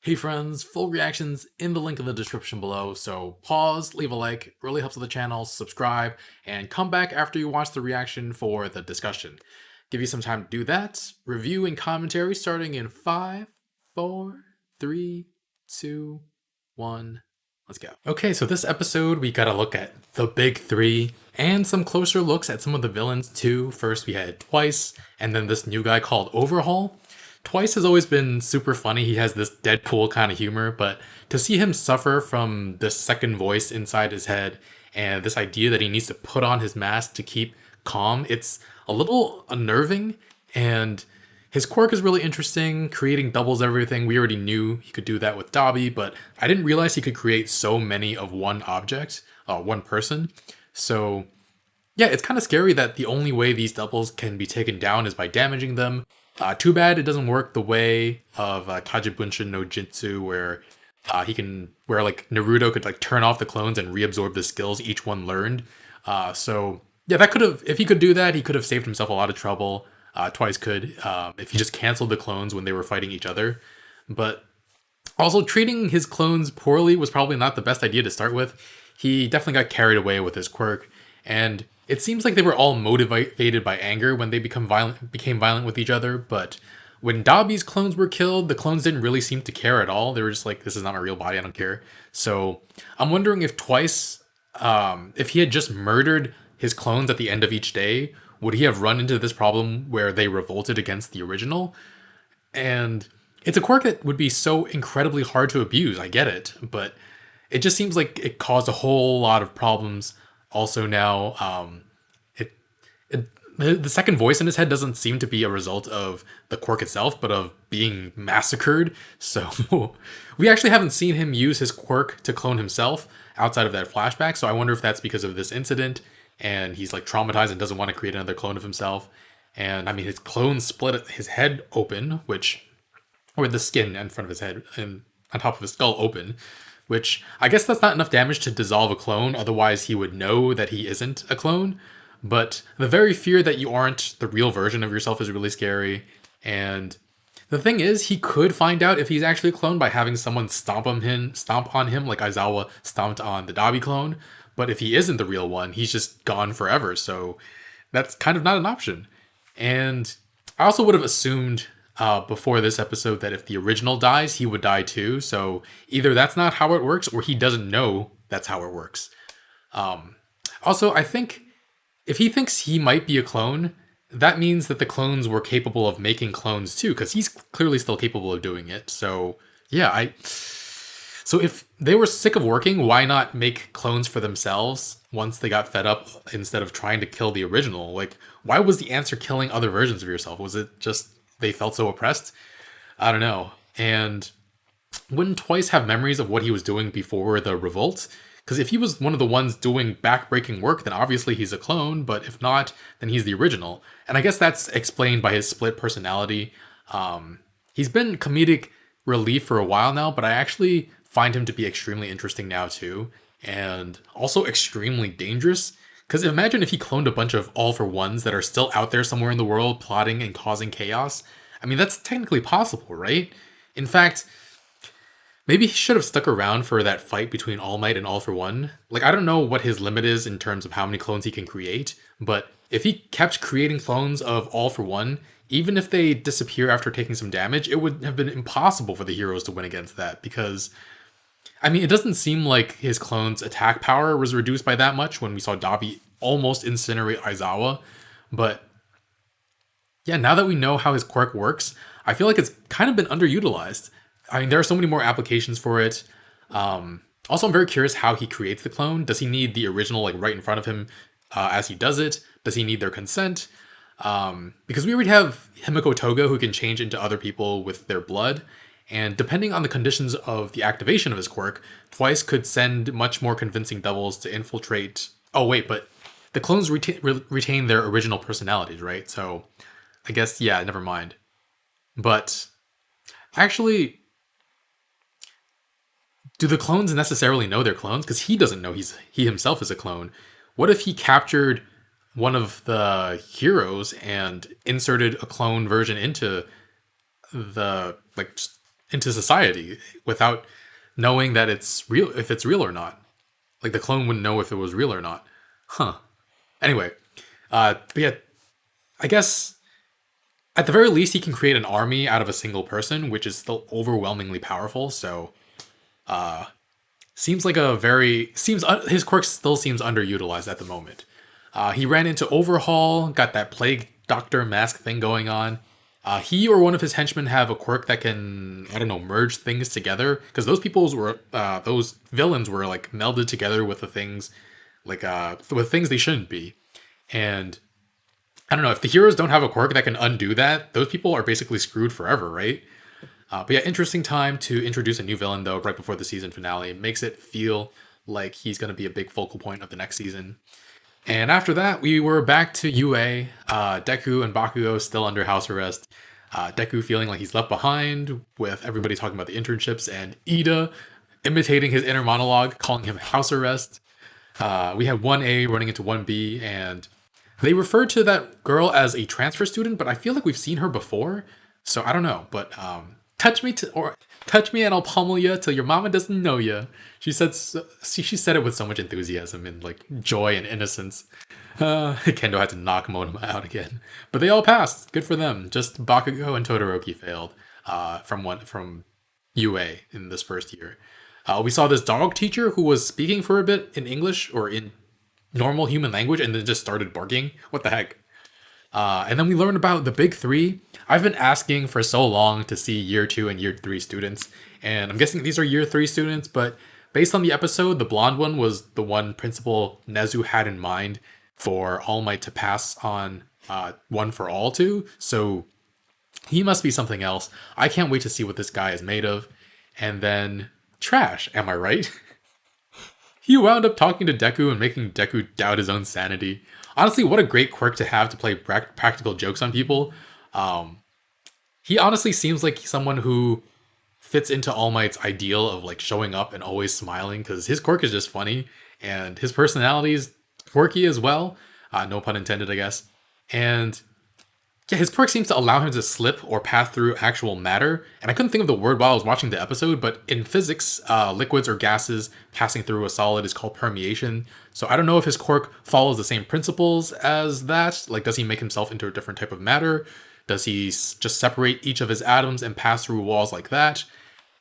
Hey friends, full reactions in the link in the description below, so pause, leave a like, really helps with the channel, subscribe, and come back after you watch the reaction for the discussion. Give you some time to do that. Review and commentary starting in 5, 4, 3, 2, 1. Let's go. Okay, so this episode we gotta look at the big three and some closer looks at some of the villains too. First we had Twice, and then this new guy called Overhaul. Twice has always been super funny. He has this Deadpool kind of humor, but to see him suffer from this second voice inside his head and this idea that he needs to put on his mask to keep calm, it's a little unnerving. And his quirk is really interesting, creating doubles everything. We already knew he could do that with Dobby, but I didn't realize he could create so many of one object, one person. So yeah, it's kind of scary that the only way these doubles can be taken down is by damaging them. Too bad it doesn't work the way of Kagebunshin no Jitsu, where like Naruto could like turn off the clones and reabsorb the skills each one learned. So yeah, that could have, if he could do that, he could have saved himself a lot of trouble. Twice could, if he just canceled the clones when they were fighting each other. But also, treating his clones poorly was probably not the best idea to start with. He definitely got carried away with his quirk, and it seems like they were all motivated by anger when they became violent with each other. But when Dobby's clones were killed, the clones didn't really seem to care at all. They were just like, "This is not my real body. I don't care." So I'm wondering if Twice, if he had just murdered his clones at the end of each day, would he have run into this problem where they revolted against the original? And it's a quirk that would be so incredibly hard to abuse. I get it, but it just seems like it caused a whole lot of problems. Also now, it, the second voice in his head doesn't seem to be a result of the quirk itself, but of being massacred. So we actually haven't seen him use his quirk to clone himself outside of that flashback. So I wonder if that's because of this incident, and he's like traumatized and doesn't want to create another clone of himself. And I mean, his clone split his head open, or the skin in front of his head and on top of his skull open, which I guess that's not enough damage to dissolve a clone, otherwise he would know that he isn't a clone. But the very fear that you aren't the real version of yourself is really scary. And the thing is, he could find out if he's actually a clone by having someone stomp on him like Aizawa stomped on the Dobby clone. But if he isn't the real one, he's just gone forever. So that's kind of not an option. And I also would have assumed before this episode that if the original dies, he would die too. So either that's not how it works, or he doesn't know that's how it works. Also, I think if he thinks he might be a clone, that means that the clones were capable of making clones too, because he's clearly still capable of doing it. So yeah, so if they were sick of working, why not make clones for themselves once they got fed up instead of trying to kill the original? Like, why was the answer killing other versions of yourself? Was it just they felt so oppressed? I don't know. And wouldn't Twice have memories of what he was doing before the revolt? Because if he was one of the ones doing backbreaking work, then obviously he's a clone, but if not, then he's the original. And I guess that's explained by his split personality. He's been comedic relief for a while now, but I actually find him to be extremely interesting now too, and also extremely dangerous. Because imagine if he cloned a bunch of All for Ones that are still out there somewhere in the world plotting and causing chaos. I mean, that's technically possible, right? In fact, maybe he should have stuck around for that fight between All Might and All for One. Like, I don't know what his limit is in terms of how many clones he can create, but if he kept creating clones of All for One, even if they disappear after taking some damage, it would have been impossible for the heroes to win against that, because I mean, it doesn't seem like his clone's attack power was reduced by that much when we saw Dobby almost incinerate Aizawa. But yeah, now that we know how his quirk works, I feel like it's kind of been underutilized. I mean, there are so many more applications for it. Also, I'm very curious how he creates the clone. Does he need the original like right in front of him as he does it? Does he need their consent? Because we already have Himiko Toga who can change into other people with their blood. And depending on the conditions of the activation of his quirk, Twice could send much more convincing doubles to infiltrate. Oh, wait, but the clones retain their original personalities, right? So I guess, yeah, never mind. But actually, do the clones necessarily know they're clones? Because he doesn't know he himself is a clone. What if he captured one of the heroes and inserted a clone version into the, like, into society without knowing that it's real, if it's real or not. Like the clone wouldn't know if it was real or not. Huh. Anyway, but yeah, I guess at the very least he can create an army out of a single person, which is still overwhelmingly powerful. So seems like a very seems his quirk still seems underutilized at the moment. He ran into Overhaul, got that plague doctor mask thing going on. He or one of his henchmen have a quirk that can, I don't know, merge things together, because those villains were like melded together with the things, like with things they shouldn't be. And I don't know, if the heroes don't have a quirk that can undo that, those people are basically screwed forever, right? But yeah, interesting time to introduce a new villain though, right before the season finale. It makes it feel like he's going to be a big focal point of the next season. And after that, we were back to UA. Deku and Bakugo still under house arrest. Deku feeling like he's left behind, with everybody talking about the internships, and Ida imitating his inner monologue, calling him house arrest. We had 1A running into 1B, and they referred to that girl as a transfer student, but I feel like we've seen her before, so I don't know. But touch me and I'll pummel you till your mama doesn't know you. She said it with so much enthusiasm and like joy and innocence. Kendo had to knock Monoma out again, but they all passed. Good for them. Just Bakugo and Todoroki failed from UA in this first year. We saw this dog teacher who was speaking for a bit in English or in normal human language and then just started barking. What the heck? And then we learned about the big three. I've been asking for so long to see year 2 and year 3 students, and I'm guessing these are year 3 students, but based on the episode, the blonde one was the one Principal Nezu had in mind for All Might to pass on One for All to, so he must be something else. I can't wait to see what this guy is made of. And then trash, am I right? He wound up talking to Deku and making Deku doubt his own sanity. Honestly, what a great quirk to have to play practical jokes on people. He honestly seems like someone who fits into All Might's ideal of like showing up and always smiling, because his quirk is just funny and his personality is quirky as well. No pun intended, I guess. And yeah, his quirk seems to allow him to slip or pass through actual matter. And I couldn't think of the word while I was watching the episode, but in physics, liquids or gases passing through a solid is called permeation. So I don't know if his quirk follows the same principles as that. Like, does he make himself into a different type of matter? Does he just separate each of his atoms and pass through walls like that?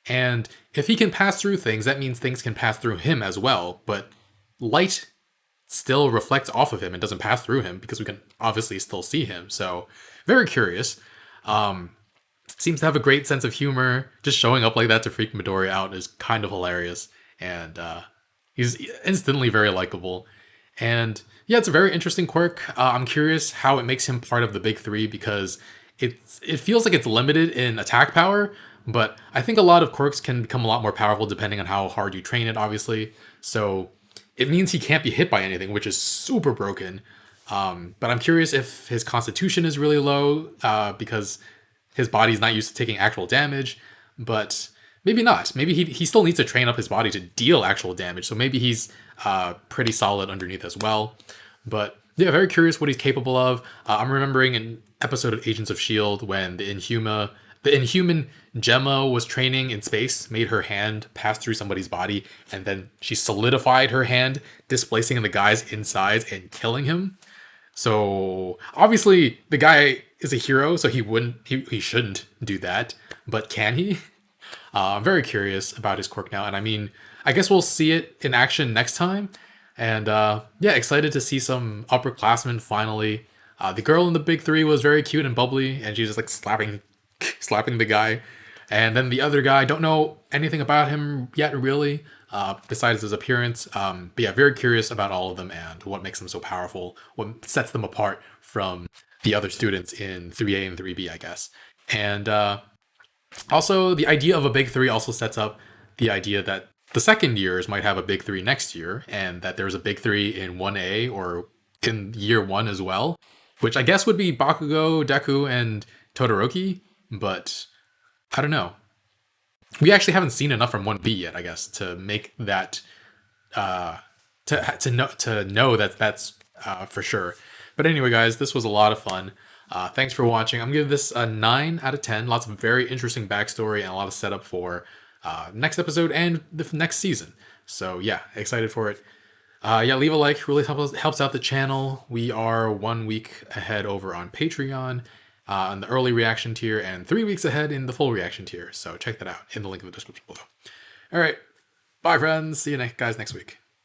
And if he can pass through things, that means things can pass through him as well. But light still reflects off of him and doesn't pass through him because we can obviously still see him. So very curious. Seems to have a great sense of humor. Just showing up like that to freak Midori out is kind of hilarious. And he's instantly very likable. And yeah, it's a very interesting quirk. I'm curious how it makes him part of the big three, because it feels like it's limited in attack power, but I think a lot of quirks can become a lot more powerful depending on how hard you train it, obviously. So it means he can't be hit by anything, which is super broken. But I'm curious if his constitution is really low, because his body's not used to taking actual damage, but maybe not. Maybe he still needs to train up his body to deal actual damage, so maybe he's pretty solid underneath as well. But yeah, very curious what he's capable of. I'm remembering an episode of Agents of S.H.I.E.L.D. when the Inhuman Gemma was training in space, made her hand pass through somebody's body, and then she solidified her hand, displacing the guy's insides and killing him. So obviously the guy is a hero, so he shouldn't do that. But can he? I'm very curious about his quirk now, and I mean, I guess we'll see it in action next time. And yeah, excited to see some upperclassmen finally. The girl in the big three was very cute and bubbly, and she's just like slapping the guy. And then the other guy, don't know anything about him yet, really, besides his appearance. But yeah, very curious about all of them and what makes them so powerful, what sets them apart from the other students in 3A and 3B, I guess. And also, the idea of a big three also sets up the idea that the second years might have a big three next year, and that there's a big three in 1A or in year 1 as well, which I guess would be Bakugo, Deku, and Todoroki, but I don't know. We actually haven't seen enough from 1B yet, I guess, to make that to know that that's for sure. But anyway, guys, this was a lot of fun. Thanks for watching. I'm gonna give this a 9 out of 10. Lots of very interesting backstory and a lot of setup for next episode and the next season. So yeah, excited for it. Yeah, leave a like. Really helps out the channel. We are 1 week ahead over on Patreon on the early reaction tier and 3 weeks ahead in the full reaction tier. So check that out in the link in the description below. All right. Bye, friends. See you guys next week.